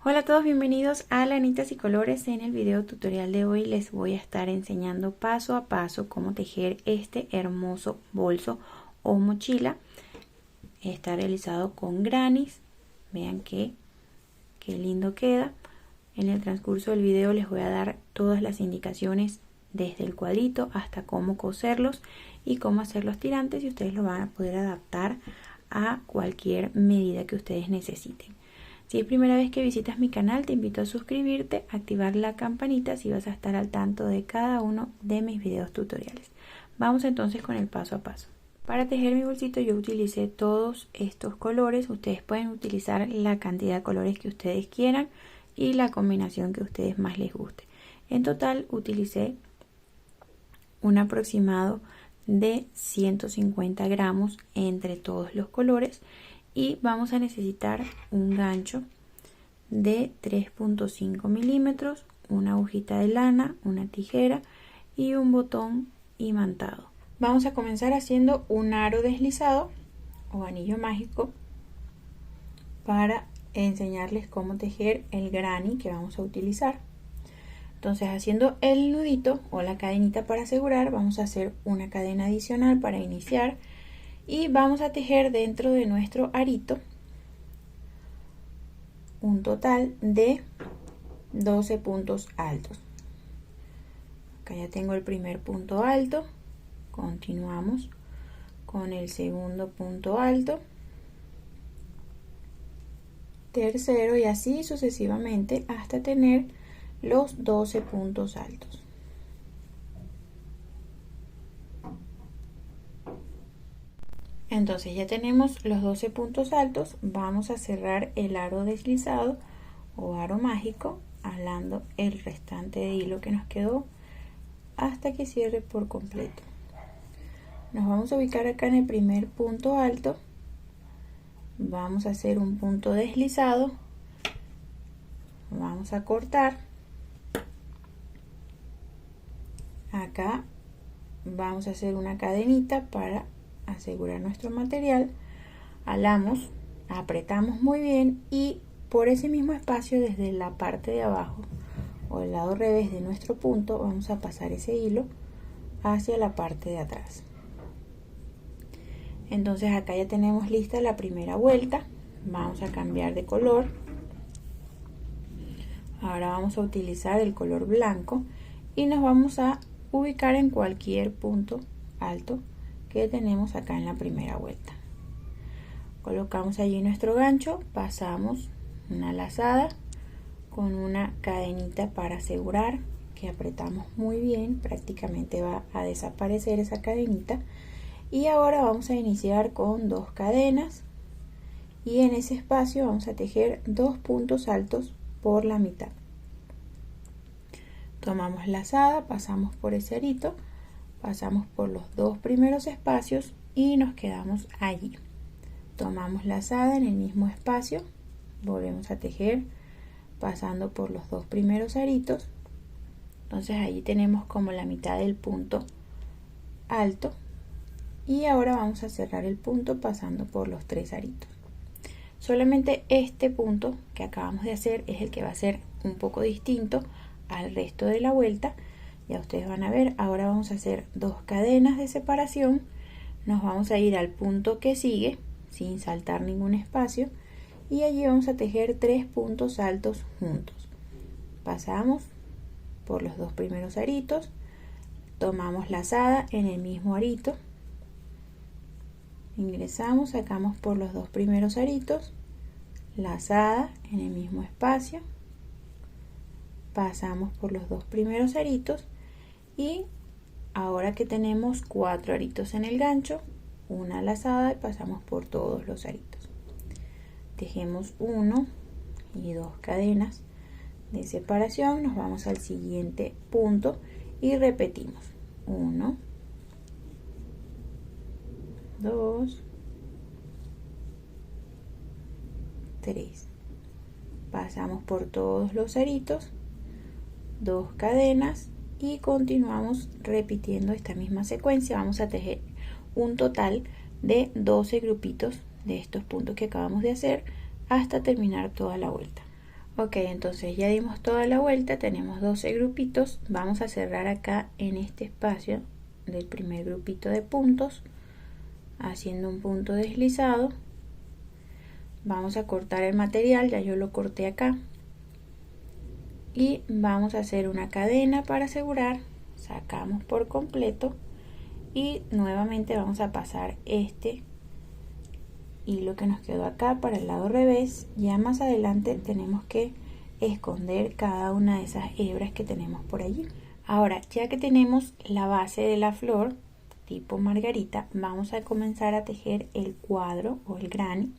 Hola a todos, bienvenidos a Lanitas y Colores. En el video tutorial de hoy les voy a estar enseñando paso a paso cómo tejer este hermoso bolso o mochila. Está realizado con granis. Vean qué lindo queda. En el transcurso del video les voy a dar todas las indicaciones desde el cuadrito hasta cómo coserlos y cómo hacer los tirantes, y ustedes lo van a poder adaptar a cualquier medida que ustedes necesiten. Si es primera vez que visitas mi canal, te invito a suscribirte, activar la campanita si vas a estar al tanto de cada uno de mis videos tutoriales. Vamos entonces con el paso a paso. Para tejer mi bolsito yo utilicé todos estos colores. Ustedes pueden utilizar la cantidad de colores que ustedes quieran y la combinación que a ustedes más les guste. En total utilicé un aproximado de 150 gramos entre todos los colores. Y vamos a necesitar un gancho de 3.5 milímetros, una agujita de lana, una tijera y un botón imantado. Vamos a comenzar haciendo un aro deslizado o anillo mágico para enseñarles cómo tejer el granny que vamos a utilizar. Entonces, haciendo el nudito o la cadenita para asegurar, vamos a hacer una cadena adicional para iniciar. Y vamos a tejer dentro de nuestro arito un total de 12 puntos altos. Acá ya tengo el primer punto alto. Continuamos con el segundo punto alto, tercero y así sucesivamente hasta tener los 12 puntos altos. Entonces ya tenemos los 12 puntos altos. Vamos a cerrar el aro deslizado o aro mágico, jalando el restante de hilo que nos quedó hasta que cierre por completo. Nos vamos a ubicar acá en el primer punto alto. Vamos a hacer un punto deslizado. Vamos a cortar. Acá vamos a hacer una cadenita para asegurar nuestro material. Jalamos, apretamos muy bien y por ese mismo espacio, desde la parte de abajo o el lado revés de nuestro punto, vamos a pasar ese hilo hacia la parte de atrás. Entonces acá ya tenemos lista la primera vuelta. Vamos a cambiar de color. Ahora vamos a utilizar el color blanco y nos vamos a ubicar en cualquier punto alto que tenemos acá en la primera vuelta. Colocamos allí nuestro gancho, pasamos una lazada con una cadenita para asegurar que apretamos muy bien. Prácticamente va a desaparecer esa cadenita, y ahora vamos a iniciar con 2 cadenas y en ese espacio vamos a tejer 2 puntos altos por la mitad. Tomamos lazada, pasamos por ese arito, pasamos por los 2 primeros espacios y nos quedamos allí. Tomamos lazada en el mismo espacio, volvemos a tejer pasando por los 2 primeros aritos. Entonces allí tenemos como la mitad del punto alto, y ahora vamos a cerrar el punto pasando por los 3 aritos. Solamente este punto que acabamos de hacer es el que va a ser un poco distinto al resto de la vuelta. Ya ustedes van a ver. Ahora vamos a hacer 2 cadenas de separación, nos vamos a ir al punto que sigue sin saltar ningún espacio y allí vamos a tejer 3 puntos altos juntos. Pasamos por los 2 primeros aritos, tomamos lazada en el mismo arito, ingresamos, sacamos por los 2 primeros aritos, lazada en el mismo espacio, pasamos por los 2 primeros aritos y ahora que tenemos 4 aritos en el gancho, una lazada y pasamos por todos los aritos. Tejemos 1 y 2 cadenas de separación, nos vamos al siguiente punto y repetimos 1, 2, 3. Pasamos por todos los aritos, 2 cadenas y continuamos repitiendo esta misma secuencia. Vamos a tejer un total de 12 grupitos de estos puntos que acabamos de hacer hasta terminar toda la vuelta. Ok, entonces ya dimos toda la vuelta, tenemos 12 grupitos. Vamos a cerrar acá en este espacio del primer grupito de puntos, haciendo un punto deslizado. Vamos a cortar el material, ya yo lo corté acá. Y vamos a hacer una cadena para asegurar. Sacamos por completo y nuevamente vamos a pasar este hilo que nos quedó acá para el lado revés. Ya más adelante tenemos que esconder cada una de esas hebras que tenemos por allí. Ahora, ya que tenemos la base de la flor tipo margarita, vamos a comenzar a tejer el cuadro o el granny.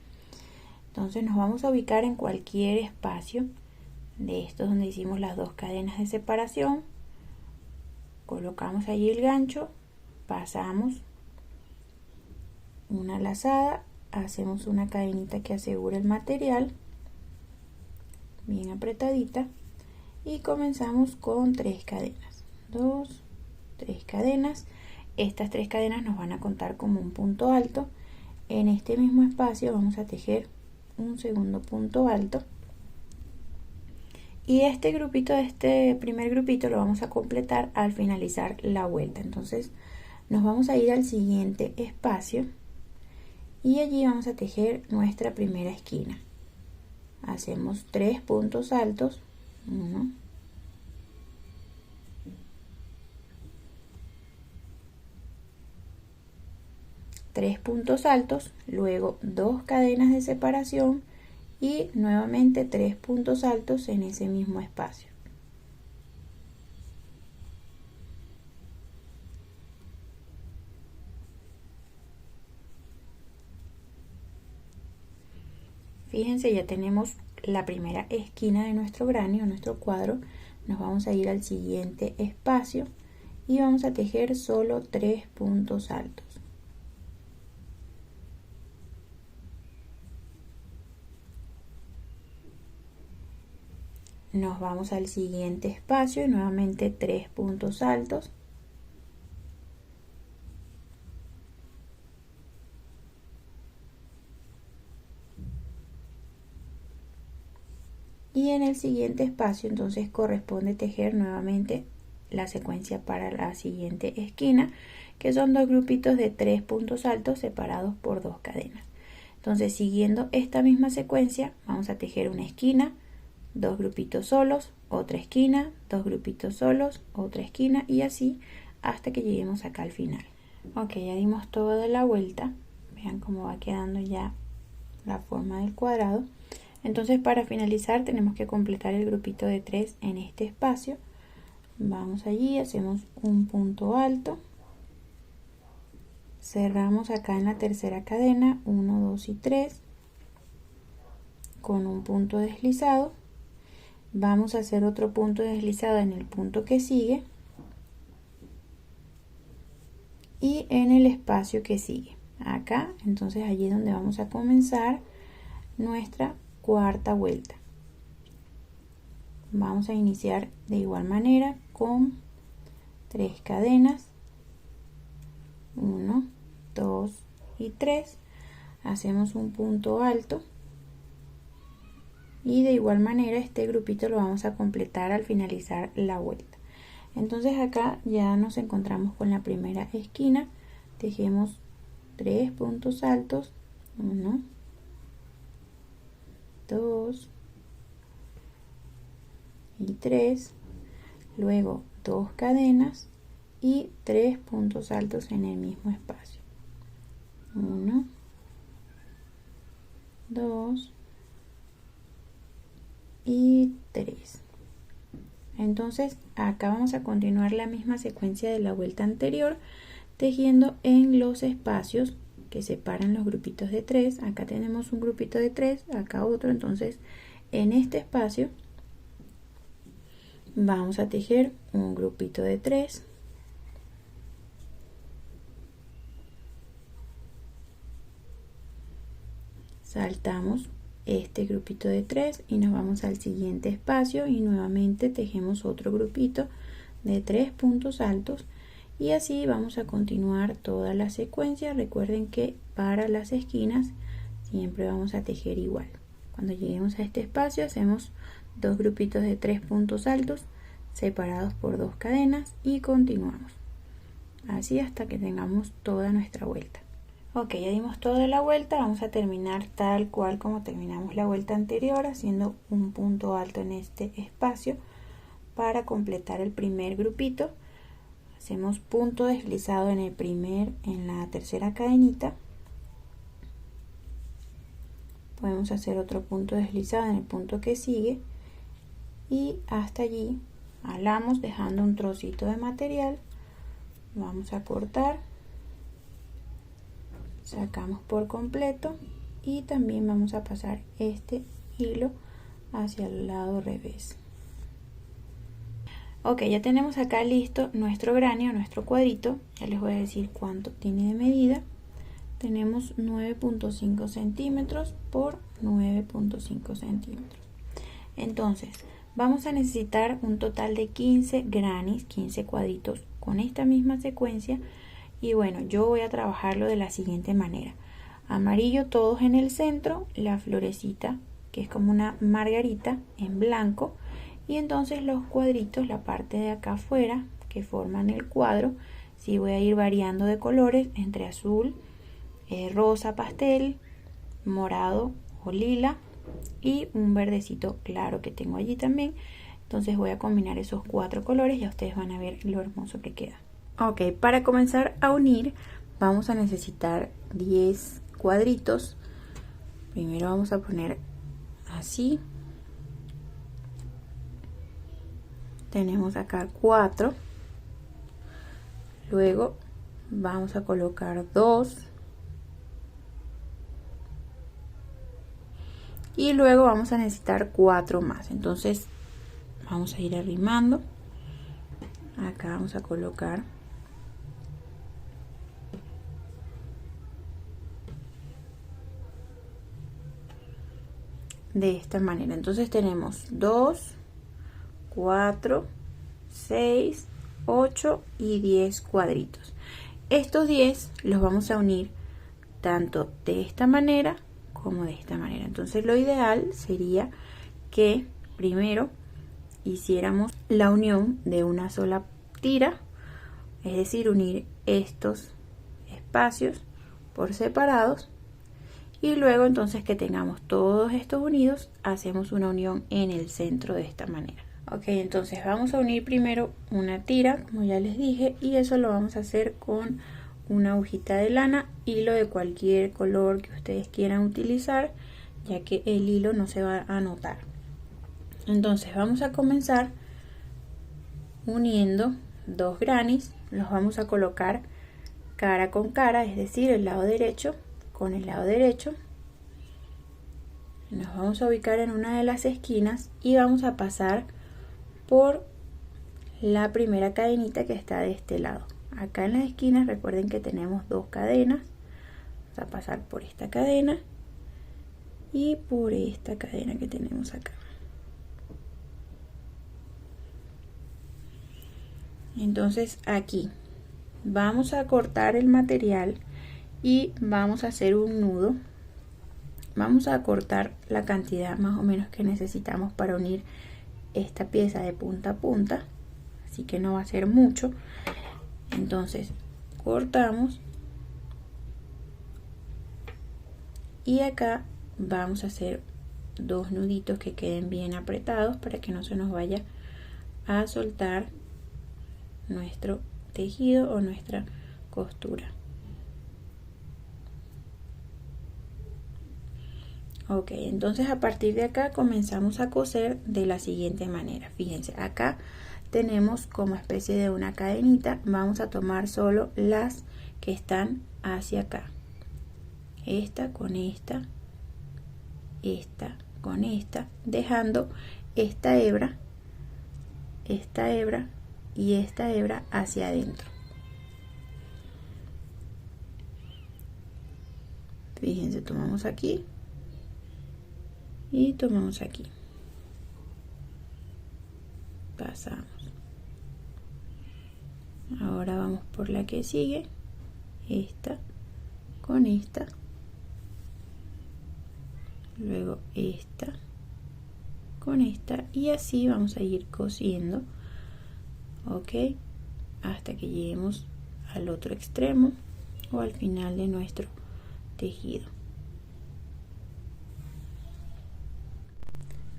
Entonces nos vamos a ubicar en cualquier espacio de estos donde hicimos las dos cadenas de separación. Colocamos allí el gancho, pasamos una lazada, hacemos una cadenita que asegure el material bien apretadita y comenzamos con 3 cadenas, 2, 3 cadenas. Estas 3 cadenas nos van a contar como un punto alto. En este mismo espacio vamos a tejer un segundo punto alto y este grupito, este primer grupito lo vamos a completar al finalizar la vuelta. Entonces nos vamos a ir al siguiente espacio y allí vamos a tejer nuestra primera esquina. Hacemos 3 puntos altos, 1, 3 puntos altos, luego 2 cadenas de separación y nuevamente 3 puntos altos en ese mismo espacio. Fíjense, ya tenemos la primera esquina de nuestro granny o nuestro cuadro. Nos vamos a ir al siguiente espacio y vamos a tejer solo 3 puntos altos. Nos vamos al siguiente espacio y nuevamente 3 puntos altos. Y en el siguiente espacio entonces corresponde tejer nuevamente la secuencia para la siguiente esquina, que son 2 grupitos de 3 puntos altos separados por 2 cadenas. Entonces, siguiendo esta misma secuencia, vamos a tejer una esquina, 2 grupitos solos, otra esquina, 2 grupitos solos, otra esquina y así hasta que lleguemos acá al final. Ok, ya dimos toda la vuelta. Vean cómo va quedando ya la forma del cuadrado. Entonces, para finalizar tenemos que completar el grupito de 3 en este espacio. Vamos allí, hacemos un punto alto, cerramos acá en la tercera cadena 1, 2 y 3 con un punto deslizado. Vamos a hacer otro punto deslizado en el punto que sigue y en el espacio que sigue acá. Entonces allí es donde vamos a comenzar nuestra cuarta vuelta. Vamos a iniciar de igual manera con 3 cadenas, 1, 2 y 3. Hacemos un punto alto y de igual manera este grupito lo vamos a completar al finalizar la vuelta. Entonces acá ya nos encontramos con la primera esquina. Tejemos 3 puntos altos, 1, 2 y 3, luego 2 cadenas y 3 puntos altos en el mismo espacio, 1, 2 y 3. Entonces acá vamos a continuar la misma secuencia de la vuelta anterior, tejiendo en los espacios que separan los grupitos de 3. Acá tenemos un grupito de 3, acá otro. Entonces en este espacio vamos a tejer un grupito de 3, saltamos este grupito de 3 y nos vamos al siguiente espacio y nuevamente tejemos otro grupito de 3 puntos altos y así vamos a continuar toda la secuencia. Recuerden que para las esquinas siempre vamos a tejer igual. Cuando lleguemos a este espacio hacemos 2 grupitos de 3 puntos altos separados por 2 cadenas y continuamos así hasta que tengamos toda nuestra vuelta. Ok, ya dimos toda la vuelta, vamos a terminar tal cual como terminamos la vuelta anterior, haciendo un punto alto en este espacio para completar el primer grupito. Hacemos punto deslizado en la tercera cadenita. Podemos hacer otro punto deslizado en el punto que sigue y hasta allí alamos dejando un trocito de material. Vamos a cortar, sacamos por completo y también vamos a pasar este hilo hacia el lado revés. Ok, ya tenemos acá listo nuestro granio, nuestro cuadrito. Ya les voy a decir cuánto tiene de medida. Tenemos 9.5 centímetros por 9.5 centímetros. Entonces vamos a necesitar un total de 15 granis, 15 cuadritos con esta misma secuencia. Y bueno, yo voy a trabajarlo de la siguiente manera: amarillo todos en el centro, la florecita que es como una margarita en blanco, y entonces los cuadritos, la parte de acá afuera que forman el cuadro, sí voy a ir variando de colores entre azul, rosa pastel, morado o lila y un verdecito claro que tengo allí también. Entonces voy a combinar esos 4 colores y ya ustedes van a ver lo hermoso que queda. Ok, para comenzar a unir vamos a necesitar 10 cuadritos. Primero vamos a poner así. Tenemos acá 4. Luego vamos a colocar 2. Y luego vamos a necesitar 4 más. Entonces vamos a ir arrimando. Acá vamos a colocar de esta manera. Entonces tenemos 2, 4, 6, 8 y 10 cuadritos. Estos 10 los vamos a unir tanto de esta manera como de esta manera. Entonces lo ideal sería que primero hiciéramos la unión de una sola tira, es decir, unir estos espacios por separados, y luego entonces que tengamos todos estos unidos hacemos una unión en el centro de esta manera. Ok, entonces vamos a unir primero una tira, como ya les dije, y eso lo vamos a hacer con una agujita de lana, hilo de cualquier color que ustedes quieran utilizar, ya que el hilo no se va a notar. Entonces vamos a comenzar uniendo 2 granis, los vamos a colocar cara con cara, es decir, el lado derecho con el lado derecho. Nos vamos a ubicar en una de las esquinas y vamos a pasar por la primera cadenita que está de este lado. Acá en las esquinas recuerden que tenemos 2 cadenas. Vamos a pasar por esta cadena y por esta cadena que tenemos acá. Entonces aquí vamos a cortar el material y vamos a hacer un nudo. Vamos a cortar la cantidad más o menos que necesitamos para unir esta pieza de punta a punta, así que no va a ser mucho. Entonces cortamos y acá vamos a hacer 2 nuditos que queden bien apretados para que no se nos vaya a soltar nuestro tejido o nuestra costura. Ok, entonces a partir de acá comenzamos a coser de la siguiente manera. Fíjense, acá tenemos como especie de una cadenita. Vamos a tomar solo las que están hacia acá. Esta con esta, esta con esta, dejando esta hebra y esta hebra hacia adentro. Fíjense, tomamos aquí y tomamos aquí, pasamos. Ahora vamos por la que sigue, esta con esta, luego esta con esta y así vamos a ir cosiendo, ok, hasta que lleguemos al otro extremo o al final de nuestro tejido.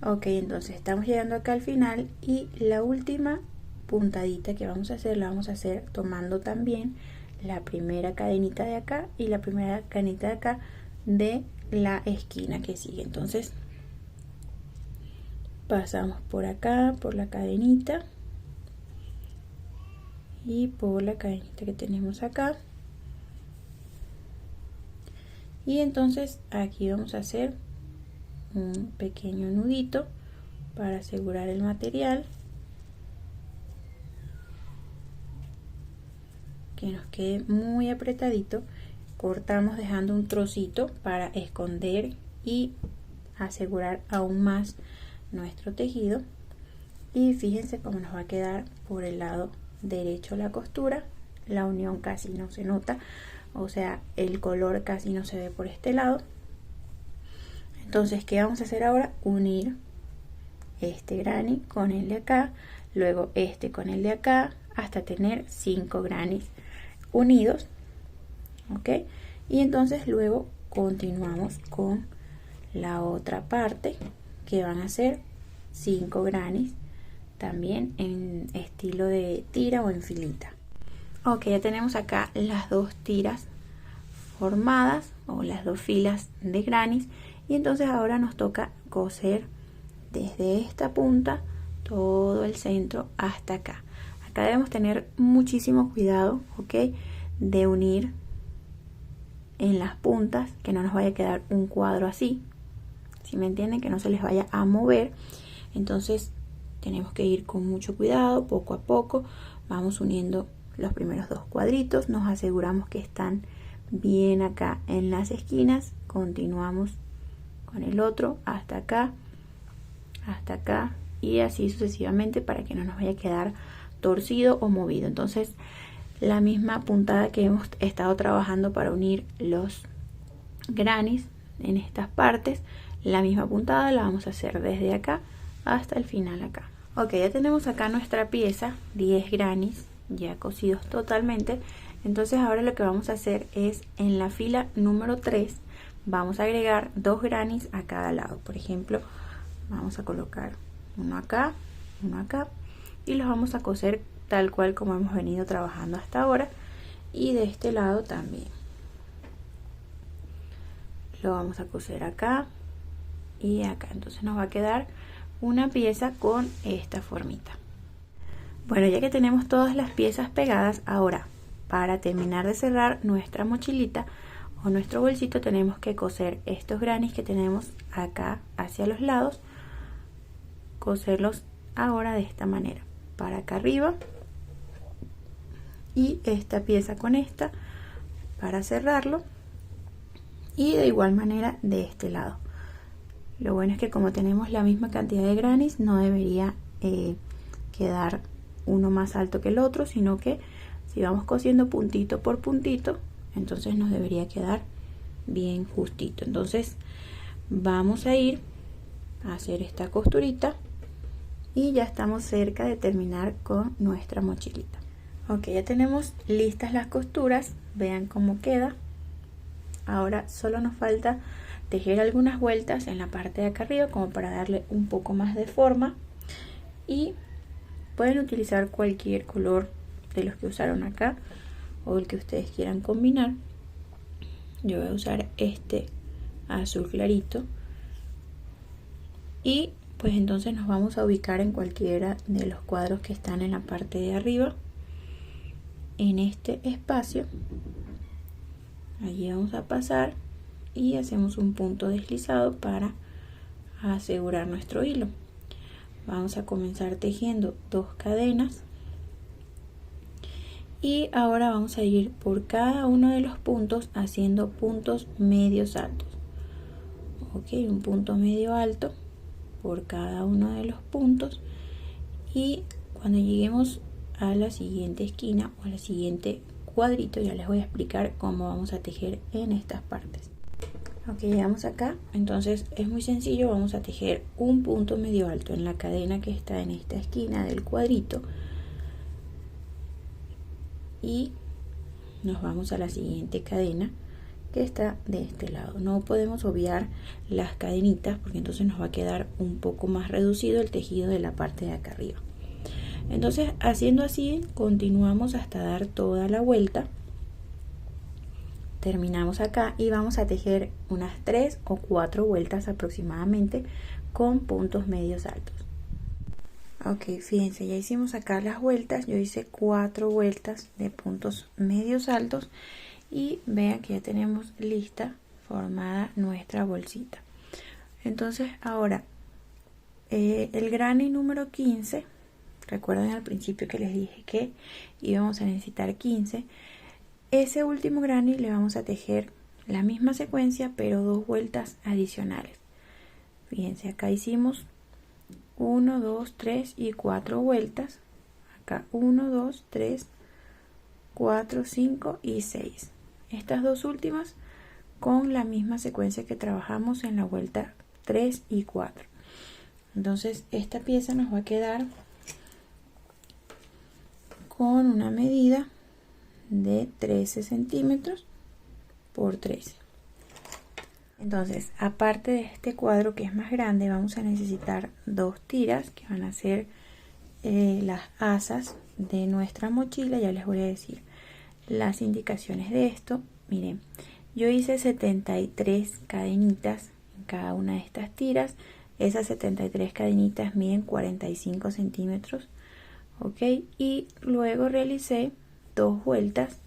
Ok, entonces estamos llegando acá al final y la última puntadita que vamos a hacer la vamos a hacer tomando también la primera cadenita de acá y la primera cadenita de acá de la esquina que sigue. Entonces pasamos por acá, por la cadenita y por la cadenita que tenemos acá, y entonces aquí vamos a hacer un pequeño nudito para asegurar el material, que nos quede muy apretadito. Cortamos dejando un trocito para esconder y asegurar aún más nuestro tejido, y fíjense cómo nos va a quedar por el lado derecho la costura. La unión casi no se nota, o sea, el color casi no se ve por este lado. Entonces, ¿qué vamos a hacer ahora? Unir este granny con el de acá, luego este con el de acá, hasta tener 5 grannies unidos, ok, y entonces luego continuamos con la otra parte, que van a ser 5 grannies también en estilo de tira o en filita. Ok, ya tenemos acá las dos tiras formadas o las dos filas de grannies, y entonces ahora nos toca coser desde esta punta todo el centro hasta acá. Acá debemos tener muchísimo cuidado, ok, de unir en las puntas, que no nos vaya a quedar un cuadro así, si me entienden, que no se les vaya a mover. Entonces tenemos que ir con mucho cuidado, poco a poco vamos uniendo los primeros dos cuadritos, nos aseguramos que están bien acá en las esquinas, continuamos con el otro hasta acá y así sucesivamente para que no nos vaya a quedar torcido o movido. Entonces la misma puntada que hemos estado trabajando para unir los grannies en estas partes, la misma puntada la vamos a hacer desde acá hasta el final acá. Ok, ya tenemos acá nuestra pieza, 10 grannies ya cosidos totalmente. Entonces ahora lo que vamos a hacer es en la fila número 3 vamos a agregar 2 grannies a cada lado. Por ejemplo, vamos a colocar uno acá y los vamos a coser tal cual como hemos venido trabajando hasta ahora, y de este lado también lo vamos a coser acá y acá. Entonces nos va a quedar una pieza con esta formita. Bueno, ya que tenemos todas las piezas pegadas, ahora para terminar de cerrar nuestra mochilita o nuestro bolsito tenemos que coser estos grannies que tenemos acá hacia los lados, coserlos ahora de esta manera, para acá arriba, y esta pieza con esta para cerrarlo, y de igual manera de este lado. Lo bueno es que como tenemos la misma cantidad de grannies no debería quedar uno más alto que el otro, sino que si vamos cosiendo puntito por puntito, entonces nos debería quedar bien justito. Entonces vamos a ir a hacer esta costurita y ya estamos cerca de terminar con nuestra mochilita. Ok, ya tenemos listas las costuras, vean cómo queda. Ahora solo nos falta tejer algunas vueltas en la parte de acá arriba como para darle un poco más de forma, y pueden utilizar cualquier color de los que usaron acá o el que ustedes quieran combinar. Yo voy a usar este azul clarito, y pues entonces nos vamos a ubicar en cualquiera de los cuadros que están en la parte de arriba, en este espacio. Allí vamos a pasar y hacemos un punto deslizado para asegurar nuestro hilo. Vamos a comenzar tejiendo 2 cadenas y ahora vamos a ir por cada uno de los puntos haciendo puntos medios altos. Ok, un punto medio alto por cada uno de los puntos, y cuando lleguemos a la siguiente esquina o a la siguiente cuadrito ya les voy a explicar cómo vamos a tejer en estas partes. Ok, llegamos acá, entonces es muy sencillo, vamos a tejer un punto medio alto en la cadena que está en esta esquina del cuadrito y nos vamos a la siguiente cadena que está de este lado. No podemos obviar las cadenitas porque entonces nos va a quedar un poco más reducido el tejido de la parte de acá arriba. Entonces, haciendo así, continuamos hasta dar toda la vuelta. Terminamos acá y vamos a tejer unas 3 o 4 vueltas aproximadamente con puntos medios altos. Ok, fíjense, ya hicimos acá las vueltas. Yo hice 4 vueltas de puntos medios altos y vean que ya tenemos lista formada nuestra bolsita. Entonces ahora el granny número 15, recuerden al principio que les dije que íbamos a necesitar 15. Ese último granny le vamos a tejer la misma secuencia pero 2 vueltas adicionales. Fíjense, acá hicimos 1, 2, 3 y 4 vueltas. Acá 1, 2, 3, 4, 5 y 6. Estas dos últimas con la misma secuencia que trabajamos en la vuelta 3 y 4. Entonces esta pieza nos va a quedar con una medida de 13 centímetros por 13. Entonces, aparte de este cuadro que es más grande, vamos a necesitar 2 tiras que van a ser las asas de nuestra mochila. Ya les voy a decir las indicaciones de esto. Miren, yo hice 73 cadenitas en cada una de estas tiras. Esas 73 cadenitas miden 45 centímetros, ok, y luego realicé 2 vueltas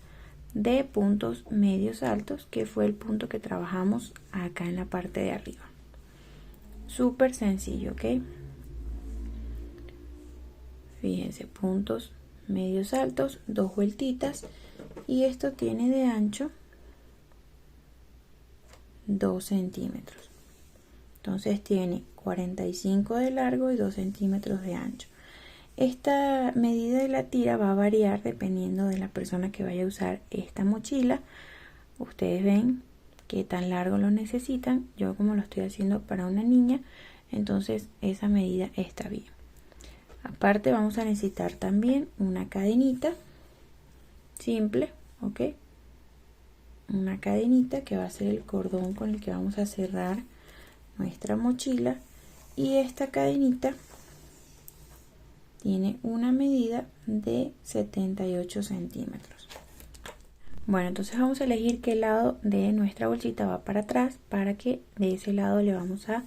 de puntos medios altos, que fue el punto que trabajamos acá en la parte de arriba. Súper sencillo, ok. Fíjense, puntos medios altos, 2 vueltitas, y esto tiene de ancho 2 centímetros. Entonces tiene 45 de largo y 2 centímetros de ancho. Esta medida de la tira va a variar dependiendo de la persona que vaya a usar esta mochila. Ustedes ven qué tan largo lo necesitan. Yo, como lo estoy haciendo para una niña, entonces esa medida está bien. Aparte vamos a necesitar también una cadenita simple, ok, una cadenita que va a ser el cordón con el que vamos a cerrar nuestra mochila, y esta cadenita tiene una medida de 78 centímetros. Bueno, entonces vamos a elegir qué lado de nuestra bolsita va para atrás, para que de ese lado le vamos a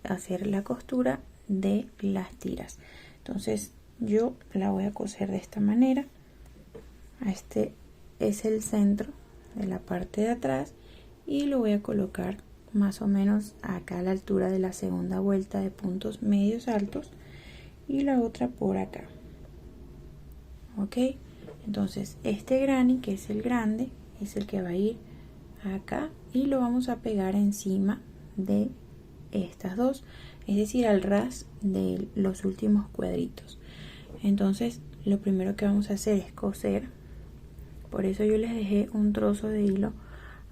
hacer la costura de las tiras. Entonces yo la voy a coser de esta manera. Este es el centro de la parte de atrás y lo voy a colocar más o menos acá a la altura de la segunda vuelta de puntos medios altos, y la otra por acá, ok. Entonces este granny, que es el grande, es el que va a ir acá y lo vamos a pegar encima de estas dos, es decir, al ras de los últimos cuadritos. Entonces lo primero que vamos a hacer es coser. Por eso yo les dejé un trozo de hilo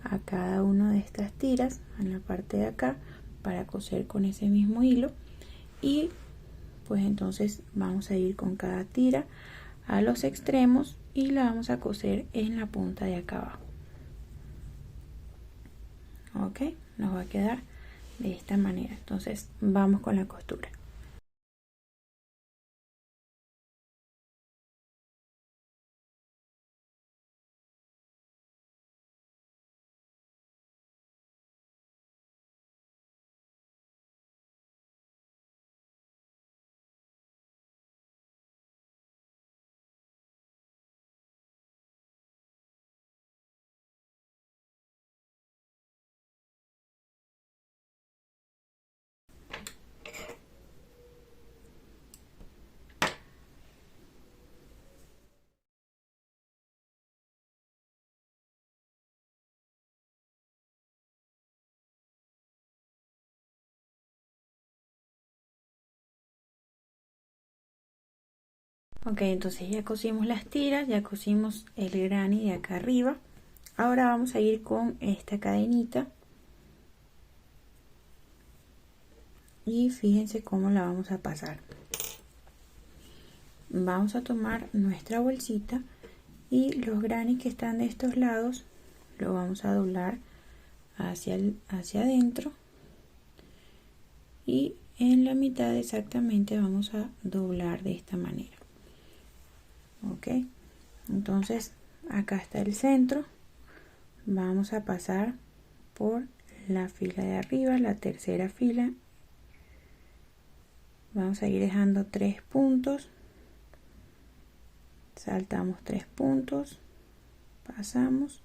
a cada una de estas tiras en la parte de acá para coser con ese mismo hilo, y pues entonces vamos a ir con cada tira a los extremos y la vamos a coser en la punta de acá abajo, ok. Nos va a quedar de esta manera. Entonces vamos con la costura. Ok, entonces ya cosimos las tiras, ya cosimos el granny de acá arriba. Ahora vamos a ir con esta cadenita y fíjense cómo la vamos a pasar. Vamos a tomar nuestra bolsita y los granis que están de estos lados lo vamos a doblar hacia adentro, y en la mitad exactamente vamos a doblar de esta manera. Ok, entonces acá está el centro. Vamos a pasar por la fila de arriba, la tercera fila. Vamos a ir dejando 3 puntos, saltamos 3 puntos, pasamos,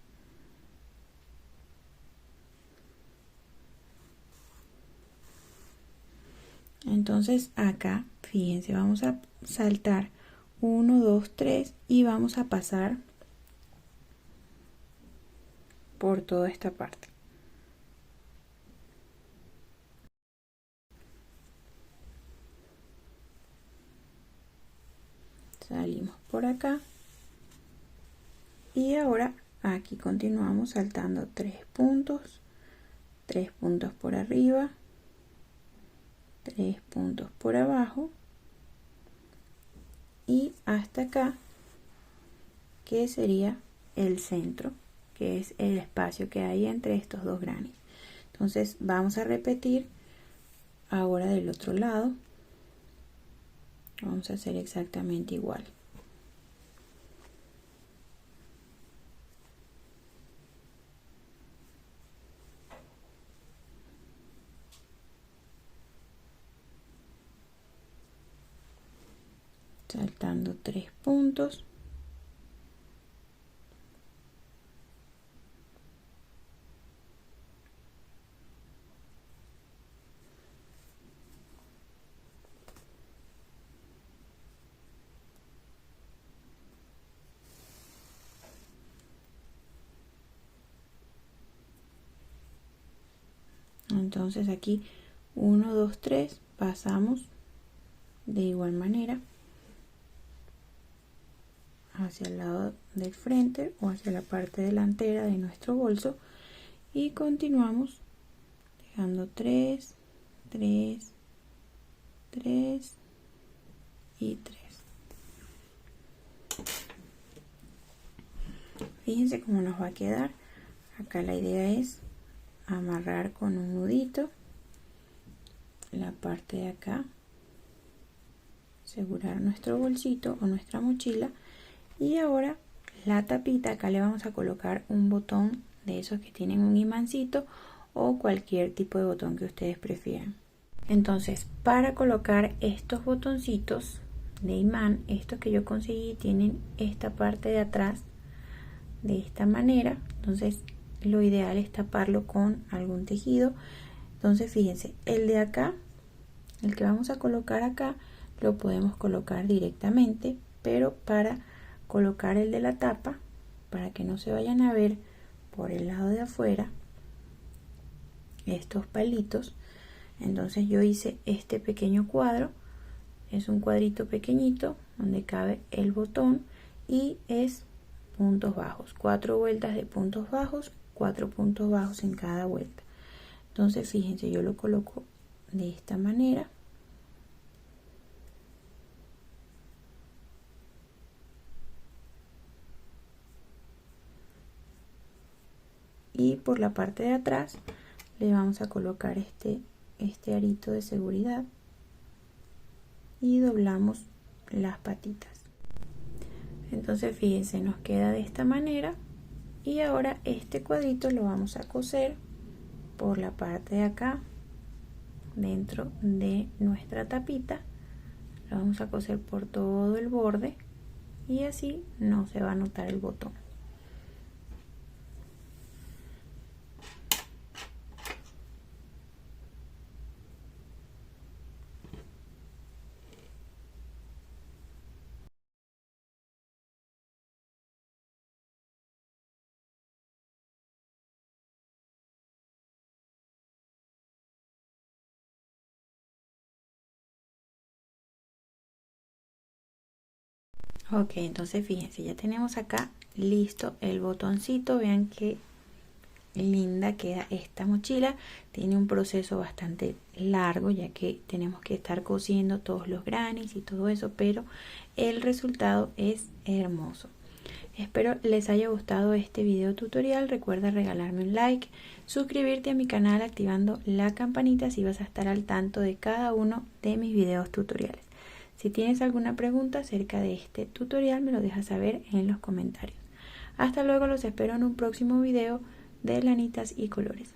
entonces acá fíjense, vamos a saltar 1 2 3 y vamos a pasar por toda esta parte. Salimos por acá y ahora aquí continuamos saltando 3 puntos, 3 puntos por arriba, 3 puntos por abajo y hasta acá, que sería el centro, que es el espacio que hay entre estos dos granis. Entonces vamos a repetir ahora del otro lado. Vamos a hacer exactamente igual. Saltando 3 puntos. Entonces aquí 1 2 3 pasamos de igual manera hacia el lado del frente o hacia la parte delantera de nuestro bolso y continuamos dejando 3 3 3 y 3. Fíjense cómo nos va a quedar. Acá la idea es amarrar con un nudito la parte de acá, asegurar nuestro bolsito o nuestra mochila, y ahora la tapita, acá le vamos a colocar un botón de esos que tienen un imancito o cualquier tipo de botón que ustedes prefieran. Entonces, para colocar estos botoncitos de imán, estos que yo conseguí tienen esta parte de atrás de esta manera. Entonces lo ideal es taparlo con algún tejido. Entonces fíjense, el de acá, el que vamos a colocar acá, lo podemos colocar directamente, pero para colocar el de la tapa, para que no se vayan a ver por el lado de afuera estos palitos, entonces yo hice este pequeño cuadro. Es un cuadrito pequeñito donde cabe el botón y es puntos bajos, 4 vueltas de puntos bajos, 4 puntos bajos en cada vuelta. Entonces fíjense, yo lo coloco de esta manera. Y por la parte de atrás le vamos a colocar este arito de seguridad y doblamos las patitas. Entonces fíjense, nos queda de esta manera, y ahora este cuadrito lo vamos a coser por la parte de acá dentro de nuestra tapita. Lo vamos a coser por todo el borde y así no se va a notar el botón. Ok, entonces fíjense, ya tenemos acá listo el botoncito. Vean que linda queda esta mochila. Tiene un proceso bastante largo, ya que tenemos que estar cosiendo todos los granis y todo eso, pero el resultado es hermoso. Espero les haya gustado este video tutorial. Recuerda regalarme un like, suscribirte a mi canal activando la campanita, así vas a estar al tanto de cada uno de mis videos tutoriales. Si tienes alguna pregunta acerca de este tutorial, me lo dejas saber en los comentarios. Hasta luego, los espero en un próximo video de lanitas y colores.